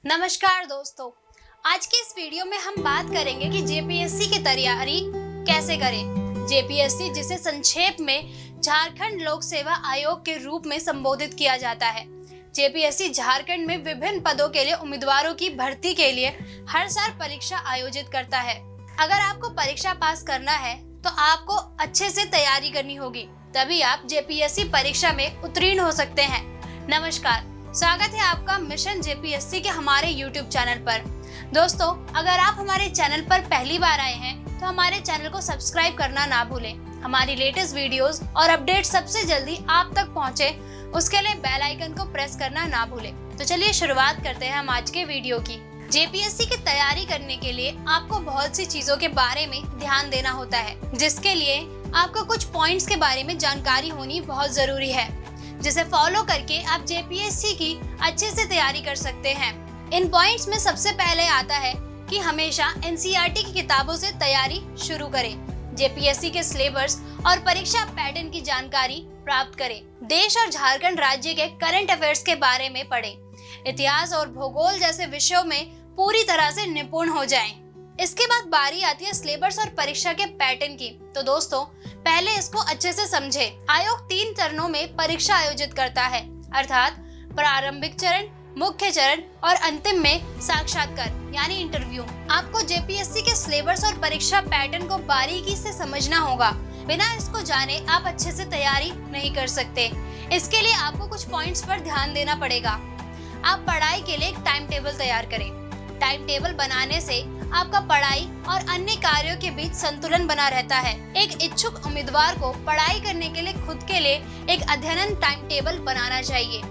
नमस्कार दोस्तों, आज के इस वीडियो में हम बात करेंगे कि जेपीएससी की तैयारी कैसे करें। जेपीएससी, जिसे संक्षेप में झारखंड लोक सेवा आयोग के रूप में संबोधित किया जाता है। जेपीएससी झारखंड में विभिन्न पदों के लिए उम्मीदवारों की भर्ती के लिए हर साल परीक्षा आयोजित करता है। अगर आपको परीक्षा पास करना है तो आपको अच्छे से तैयारी करनी होगी, तभी आप जेपीएससी परीक्षा में उत्तीर्ण हो सकते हैं। नमस्कार, स्वागत है आपका मिशन जेपीएससी के हमारे YouTube चैनल पर। दोस्तों, अगर आप हमारे चैनल पर पहली बार आए हैं तो हमारे चैनल को सब्सक्राइब करना ना भूलें। हमारी लेटेस्ट वीडियोस और अपडेट सबसे जल्दी आप तक पहुंचे, उसके लिए बेल आइकन को प्रेस करना ना भूलें। तो चलिए शुरुआत करते हैं हम आज के वीडियो की। जेपीएससी की तैयारी करने के लिए आपको बहुत सी चीजों के बारे में ध्यान देना होता है, जिसके लिए आपको कुछ पॉइंट्स के बारे में जानकारी होनी बहुत जरूरी है, जिसे फॉलो करके आप जेपीएससी की अच्छे से तैयारी कर सकते हैं। इन पॉइंट्स में सबसे पहले आता है कि हमेशा एनसीईआरटी की किताबों से तैयारी शुरू करें। जेपीएससी के सिलेबस और परीक्षा पैटर्न की जानकारी प्राप्त करें। देश और झारखंड राज्य के करंट अफेयर्स के बारे में पढ़ें। इतिहास और भूगोल जैसे विषयों में पूरी तरह से निपुण हो जाएं। इसके बाद बारी आती है सिलेबस और परीक्षा के पैटर्न की। तो दोस्तों, पहले इसको अच्छे से समझे। आयोग 3 चरणों में परीक्षा आयोजित करता है, अर्थात प्रारंभिक चरण, मुख्य चरण और अंतिम में साक्षात्कार यानी इंटरव्यू। आपको जेपीएससी के सिलेबस और परीक्षा पैटर्न को बारीकी से समझना होगा। बिना इसको जाने आप अच्छे से तैयारी नहीं कर सकते। इसके लिए आपको कुछ पॉइंट्स पर ध्यान देना पड़ेगा। आप पढ़ाई के लिए एक टाइम टेबल तैयार करें। टाइम टेबल बनाने से आपका पढ़ाई और अन्य कार्यों के बीच संतुलन बना रहता है। एक इच्छुक उम्मीदवार को पढ़ाई करने के लिए खुद के लिए एक अध्ययन टाइम टेबल बनाना चाहिए।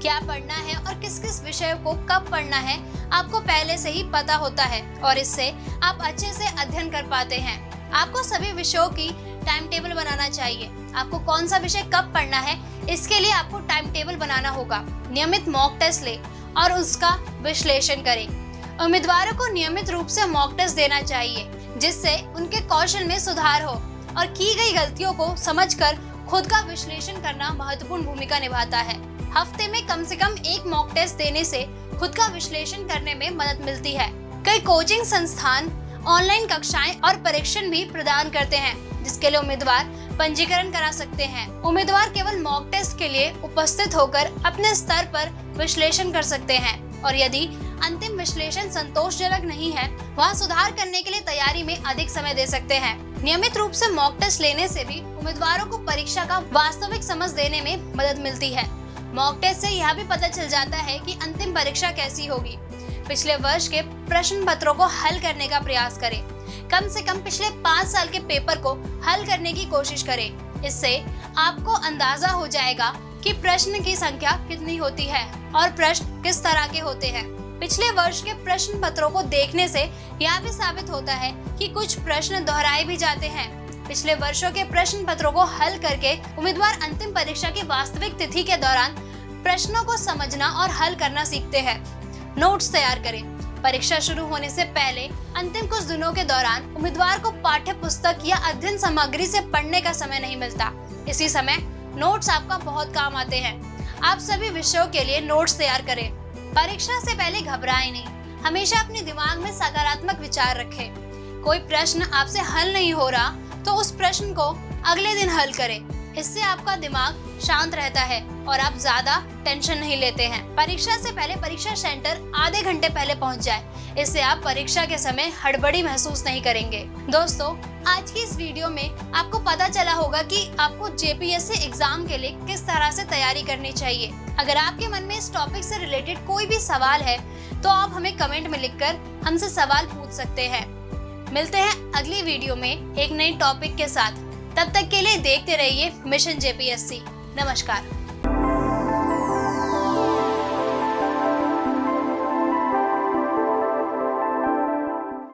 क्या पढ़ना है और किस किस विषय को कब पढ़ना है आपको पहले से ही पता होता है और इससे आप अच्छे से अध्ययन कर पाते हैं। आपको सभी विषयों की टाइम टेबल बनाना चाहिए। आपको कौन सा विषय कब पढ़ना है, इसके लिए आपको टाइम टेबल बनाना होगा। नियमित मॉक टेस्ट ले और उसका विश्लेषण करें। उम्मीदवारों को नियमित रूप से मॉक टेस्ट देना चाहिए, जिससे उनके कौशल में सुधार हो और की गई गलतियों को समझकर खुद का विश्लेषण करना महत्वपूर्ण भूमिका निभाता है। हफ्ते में कम से कम एक मॉक टेस्ट देने से खुद का विश्लेषण करने में मदद मिलती है। कई कोचिंग संस्थान ऑनलाइन कक्षाएं और परीक्षण भी प्रदान करते हैं, जिसके लिए उम्मीदवार पंजीकरण करा सकते हैं। उम्मीदवार केवल मॉक टेस्ट के लिए उपस्थित होकर अपने स्तर पर विश्लेषण कर सकते हैं और यदि अंतिम विश्लेषण संतोषजनक नहीं है, वहाँ सुधार करने के लिए तैयारी में अधिक समय दे सकते हैं। नियमित रूप से मॉक टेस्ट लेने से भी उम्मीदवारों को परीक्षा का वास्तविक समझ देने में मदद मिलती है। मॉक टेस्ट से यह भी पता चल जाता है कि अंतिम परीक्षा कैसी होगी। पिछले वर्ष के प्रश्न पत्रों को हल करने का प्रयास करें। कम से कम पिछले 5 साल के पेपर को हल करने की कोशिश करें। इससे आपको अंदाजा हो जाएगा कि प्रश्न की संख्या कितनी होती है और प्रश्न किस तरह के होते हैं। पिछले वर्ष के प्रश्न पत्रों को देखने से यह भी साबित होता है कि कुछ प्रश्न दोहराए भी जाते हैं। पिछले वर्षों के प्रश्न पत्रों को हल करके उम्मीदवार अंतिम परीक्षा की वास्तविक तिथि के दौरान प्रश्नों को समझना और हल करना सीखते हैं। नोट्स तैयार करें। परीक्षा शुरू होने से पहले अंतिम कुछ दिनों के दौरान उम्मीदवार को पाठ्य पुस्तक या अध्ययन सामग्री से पढ़ने का समय नहीं मिलता। इसी समय नोट्स आपका बहुत काम आते हैं। आप सभी विषयों के लिए नोट्स तैयार करें। परीक्षा से पहले घबराएं नहीं। हमेशा अपने दिमाग में सकारात्मक विचार रखें। कोई प्रश्न आपसे हल नहीं हो रहा तो उस प्रश्न को अगले दिन हल करें। इससे आपका दिमाग शांत रहता है और आप ज्यादा टेंशन नहीं लेते हैं। परीक्षा से पहले परीक्षा सेंटर आधे घंटे पहले पहुंच जाए। इससे आप परीक्षा के समय हड़बड़ी महसूस नहीं करेंगे। दोस्तों, आज की इस वीडियो में आपको पता चला होगा कि आपको जेपीएससी एग्जाम के लिए किस तरह से तैयारी करनी चाहिए। अगर आपके मन में इस टॉपिक से रिलेटेड कोई भी सवाल है तो आप हमें कमेंट में लिखकर हमसे सवाल पूछ सकते हैं। मिलते हैं अगली वीडियो में एक नए टॉपिक के साथ। तब तक के लिए देखते रहिए मिशन जेपीएससी। नमस्कार।